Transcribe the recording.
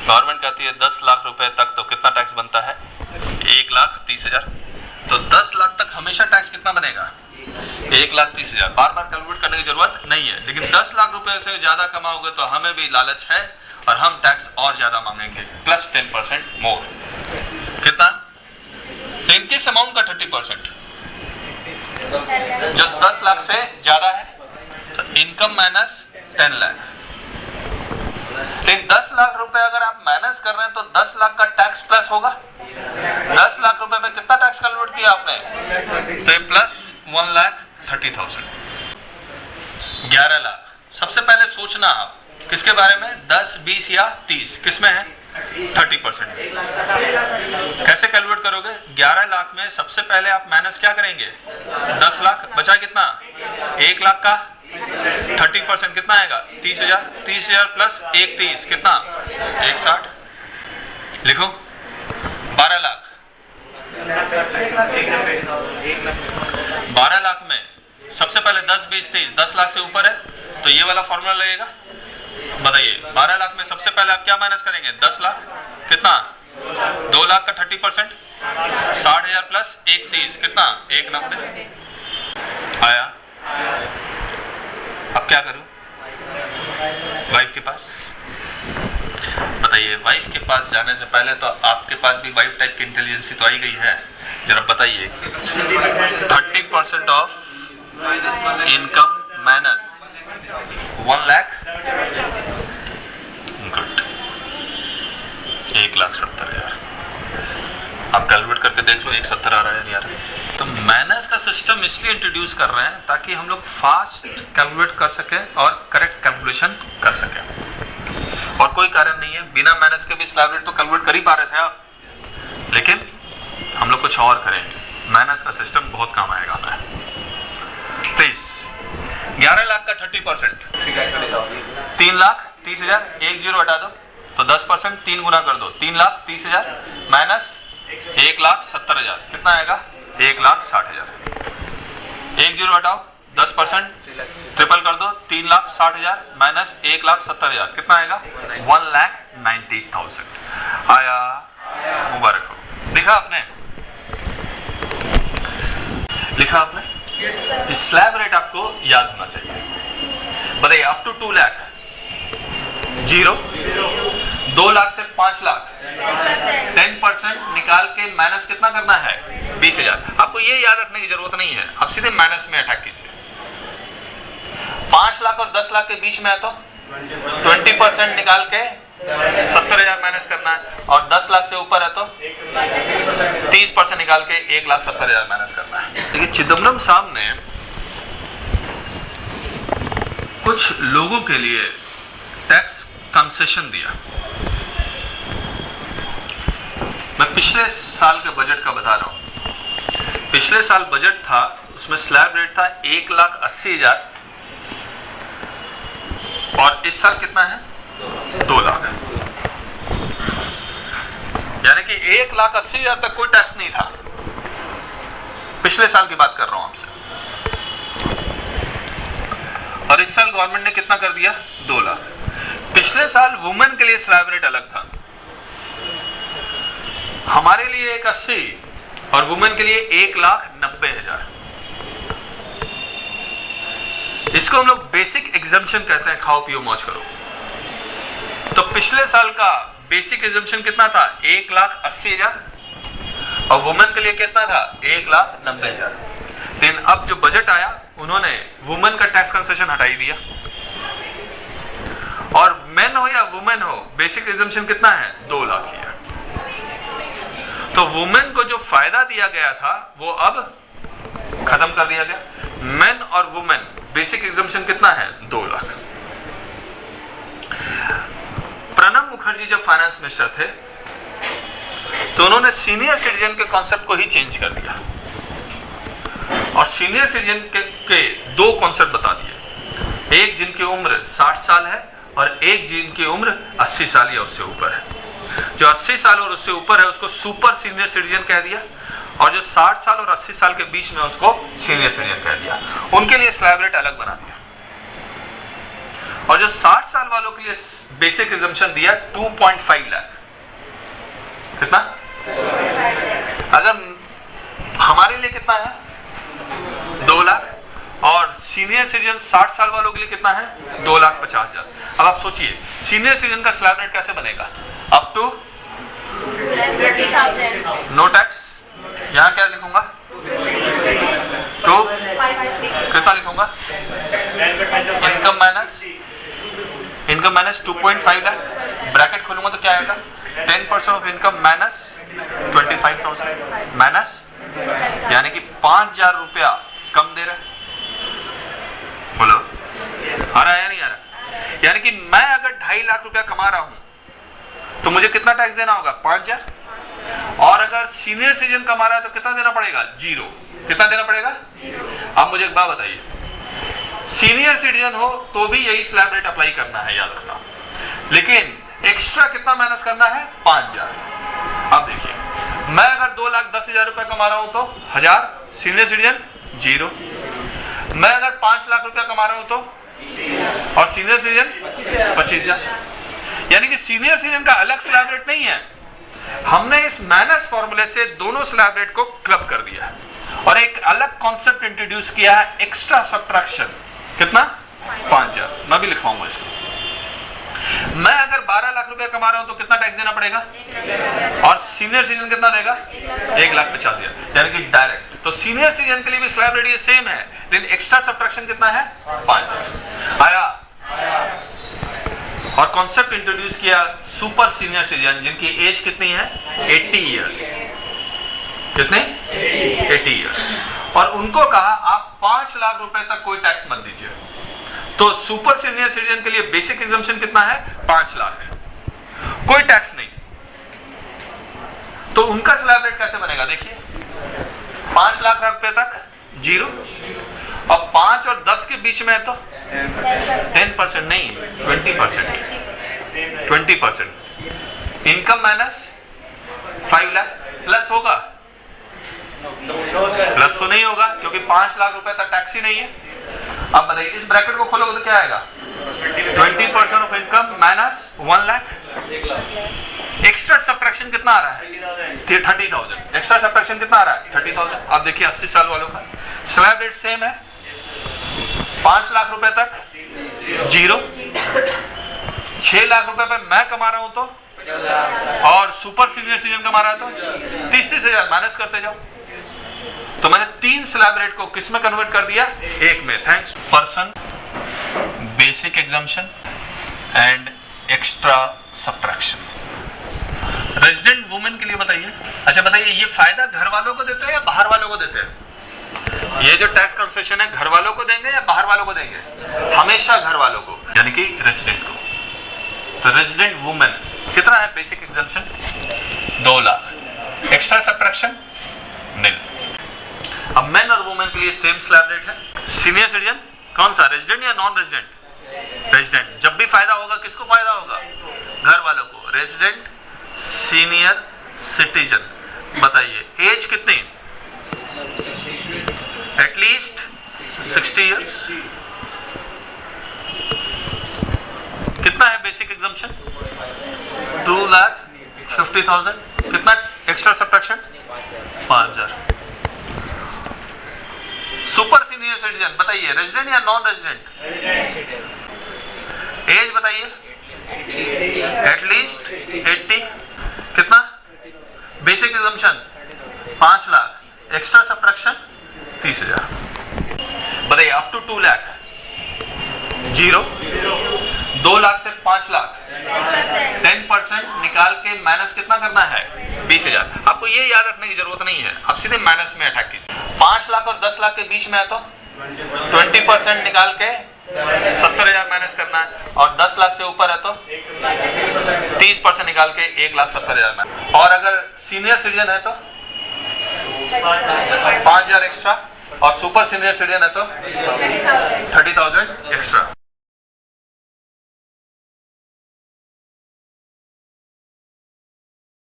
Government कहती है 10 लाख रुपए तक तो कितना टैक्स बनता है? 1,30,000। तो 10 लाख तक हमेशा टैक्स कितना बनेगा? 1,30,000। बार बार कैलकुलेट करने की जरूरत नहीं है। लेकिन 10 लाख रुपए से ज्यादा कमाओगे तो हमें भी लालच है और हम टैक्स और ज्यादा मांगेंगे, प्लस 10% मोर। कितना? इन किस अमाउंट का 30%? जो 10 लाख से ज्यादा है, तो इनकम माइनस 10 लाख। लेकिन 10 लाख रुपए अगर आप माइनस कर रहे हैं तो 10 लाख का टैक्स प्लस होगा। 10 लाख रुपए में कितना टैक्स कैलकुलेट किया आपने? तो प्लस 1,30,000। 11 लाख। सबसे पहले सोचना आप किसके बारे में? 10, 20 या 30? किसमें है? 30%। कैसे कैलकुलेट करोगे? 11 लाख में सबसे पहले आप माइनस क्या करेंगे? 10 लाख। बचा कितना? 1 लाख का 30% कितना आएगा? 30,000। 30,000 प्लस 1,30 कितना? 1,60। लिखो 12 लाख। 12 लाख में सबसे पहले 10, 20, 30, 10 लाख से ऊपर है तो ये वाला फॉर्मूला लगेगा। बताइए 12 लाख में सबसे पहले आप क्या माइनस करेंगे? 10 लाख कितना? 2 लाख का 30% 60,000 प्लस 1,30 कितना? 1,90 आया। अब क्या करूं? वाइफ के पास। बताइए वाइफ के पास जाने से पहले तो आपके पास भी वाइफ टाइप की इंटेलिजेंसी तो आई गई है। जरा बताइए 30% of income minus 1 lakh. Good. 1,70,000। आप कैलकुलेट करके देख लो 1,70 आ रहा है यार। तो माइनस का सिस्टम इसलिए इंट्रोड्यूस कर रहे हैं ताकि हम लोग फास्ट कैलकुलेट कर सके और करेक्ट कैलकुलेशन कर सके। और कोई कारण नहीं है, बिना माइनस के भी स्लैब रेट तो कैलकुलेट कर ही पा रहे थे आप, लेकिन हम लोग कुछ और करेंगे। माइनस का सिस्टम बहुत काम आएगा हमें। प्लीज 11 लाख का 30% 3,30,000। 1 जीरो हटा दो तो 10%, 3 गुना कर दो 3,30,000 माइनस 1,70,000 कितना आएगा? 1,60,000। 1 जीरो हटाओ 10%, ट्रिपल कर दो 3,60,000 माइनस 1,70,000 कितना आएगा? 1,90,000 आया। मुबारक हो। लिखा आपने? लिखा आपने? स्लैब रेट आपको याद होना चाहिए। बताइए अप टू 2 लाख 0, 2 लाख से 5 लाख 10% निकाल के माइनस कितना करना है? 20,000। आपको ये याद रखने की जरूरत नहीं है, आप सीधे माइनस में अटैक कीजिए। 5 लाख और 10 लाख के बीच में है तो 20% निकाल के 70,000 माइनस करना है, और 10 लाख से ऊपर है तो 30% निकाल के 1,70,000 माइनस करना है। देखिए चिदम्बरम साहब ने कुछ लोगों के लिए टैक्स कंसेशन दिया। मैं पिछले साल के बजट का बता रहा हूं। पिछले साल बजट था, उसमें स्लैब रेट था 1,80,000 और इस साल कितना है? 2 लाख। यानी कि 1,80,000 तक कोई टैक्स नहीं था। पिछले साल की बात कर रहा हूं आपसे। और इस साल गवर्नमेंट ने कितना कर दिया? 2 लाख। पिछले साल वुमेन के लिए स्लैब रेट अलग था, हमारे लिए 1,80 और वुमेन के लिए 1,90,000। इसको हम लोग बेसिक एग्जम्पशन कहते हैं, खाओ पियो मौज करो। तो पिछले साल का बेसिक एग्जम्पशन कितना था? 1,80,000 और वुमेन के लिए कितना था? 1,90,000। लेकिन अब जो बजट आया उन्होंने वुमेन का टैक्स कंसेशन हटा ही दिया, और मेन हो या वुमेन हो बेसिक एग्जम्पशन कितना है? 2 लाख ही है। तो वुमेन को जो फायदा दिया गया था वो अब खत्म कर दिया गया। मेन और वुमेन बेसिक एग्जम्पशन कितना है? 2 लाख। प्रणब मुखर्जी जब फाइनेंस मिनिस्टर थे तो उन्होंने सीनियर सिटीजन के कॉन्सेप्ट को ही चेंज कर दिया, और सीनियर सिटीजन के 2 कॉन्सेप्ट बता दिए। एक जिनकी उम्र 60 साल है और एक जिनकी उम्र 80 साल या उससे ऊपर है। जो 80 साल और उससे ऊपर है उसको सुपर सीनियर सिटीजन कह दिया, और जो 60 साल और 80 साल के बीच में उसको सीनियर सिटीजन कह दिया। उनके लिए स्लैब रेट अलग बना दिया, और जो 60 साल वालों के लिए बेसिक एग्जम्पशन दिया 2.5 लाख। कितना? अगर हमारे लिए कितना है 2 लाख, और सीनियर सिटीजन 60 साल वालों के लिए कितना है 2,50,000। अब आप सोचिए सीनियर सिटीजन का स्लैब रेट कैसे बनेगा? Up to 30,000 no tax. यहाँ क्या लिखूंगा? तो कितना लिखूंगा? इनकम माइनस 2.5 लाख, ब्रैकेट खोलूंगा तो क्या आएगा? 10% ऑफ इनकम माइनस 25,000 माइनस, यानी कि 5,000 रुपया कम दे रहा है। बोलो आ रहा है या नहीं आ रहा? यानी कि मैं अगर 2.5 लाख रुपया कमा रहा हूं तो मुझे कितना टैक्स देना होगा? 5,000। और अगर सीनियर सिटीजन कमा रहा है तो कितना देना पड़ेगा? 0। कितना देना पड़ेगा? अब मुझे एक बात बताइए, सीनियर सिटीजन हो तो भी यही स्लैब रेट अप्लाई करना है, याद रखना, लेकिन एक्स्ट्रा कितना माइनस करना है? 5,000। अब देखिए मैं अगर 2,10,000 रुपया कमा रहा हूं तो 1,000, सीनियर सिटीजन 0। मैं अगर 5 लाख रुपया कमा रहा हूं तो, और सीनियर सिटीजन 25,000। यानी कि सीनियर सिटीजन का अलग स्लैब रेट नहीं है, हमने इस माइनस फॉर्मूले से दोनों स्लैब रेट को क्लब कर दिया है और एक अलग कॉन्सेप्ट इंट्रोड्यूस किया है, एक्स्ट्रा सब्ट्रैक्शन। कितना? 5,000। मैं भी लिखवाऊंगा इसको। मैं अगर 12 लाख रुपया कमा रहा हूं तो कितना टैक्स देना पड़ेगा? और सीनियर सिटीजन कितना देगा? 1,50,000, यानी कि डायरेक्ट। तो सीनियर सिटीजन के लिए भी स्लैब रेट ये सेम है, लेकिन एक्स्ट्रा सब्ट्रैक्शन कितना है? 5,000 आया। और कॉन्सेप्ट इंट्रोड्यूस किया सुपर सीनियर सिटीजन, जिनकी एज कितनी है? 80 इयर्स। कितने? 80 इयर्स। और उनको कहा आप 5 लाख रुपए तक कोई टैक्स मत दीजिए। तो सुपर सीनियर सिटीजन के लिए बेसिक एग्जम्पशन कितना है? 5 लाख, कोई टैक्स नहीं। तो उनका स्लैब रेट कैसे बनेगा? देखिए 5 लाख रुपए तक 0, और 5 और 10 के बीच में है तो 10% नहीं, 20%। इनकम माइनस 5 लाख, प्लस होगा? प्लस तो नहीं होगा क्योंकि 5 लाख रुपए तक टैक्स ही नहीं है। अब बताइए इस ब्रैकेट को खोलोगे तो क्या आएगा? 20% of income minus 1 lakh. Extra subtraction कितना आ रहा है? 30,000। एक्स्ट्रा सब्ट्रैक्शन कितना आ रहा है? 30,000। अब देखिए 80 साल वालों का स्लैब रेट सेम है, 5 लाख रुपए तक 0, 6 लाख रुपए पे मैं कमा रहा हूं तो, और सुपर सीनियर सिटीजन कमा रहा है तो 30,000 माइनस करते जाओ। तो मैंने 3 स्लैब रेट को किस में कन्वर्ट कर दिया? एक में। Thanks. Person, basic exemption and extra subtraction. Resident women के लिए बताइए। अच्छा बताइए, ये फायदा घर वालों को देते हैं या बाहर वालों को देते हैं? ये जो टैक्स कंसेशन है घर वालों को देंगे या बाहर वालों को देंगे? हमेशा घर वालों को, यानी कि रेजिडेंट को। तो रेजिडेंट वुमेन कितना है basic exemption? 2 lakh. Extra subtraction nil. अब मेन और वुमेन के लिए सेम स्लैब रेट है। सीनियर सिटीजन कौन सा, रेजिडेंट या नॉन रेजिडेंट? रेजिडेंट। जब भी फायदा होगा किसको फायदा होगा? घर वालों को। Resident, senior citizen. बताइए एज कितनी? At least 60 years. कितना है बेसिक एग्जम्पशन? 2,50,000। कितना extra subtraction? 5,000। Super senior citizen बताइए, रेजिडेंट या नॉन रेजिडेंट? एज बताइए। एटलीस्ट 80। कितना basic exemption? 5 lakh. Extra subtraction 30,000। बताइए अप टू 2 लाख 0, 2 लाख से 5 लाख 10% निकाल के माइनस कितना करना है? 20,000। आपको ये याद रखने की जरूरत नहीं है, आप सीधे माइनस में अटैक कीजिए। 5 लाख और 10 लाख के बीच में है तो 20% निकाल के 70,000 माइनस करना है, और 10 लाख से ऊपर है तो 30% निकाल के 1,70,000 माइनस। और अगर सीनियर सिटीजन है तो 5,000 एक्स्ट्रा, और सुपर सीनियर सिटीजन है तो 30,000 एक्स्ट्रा।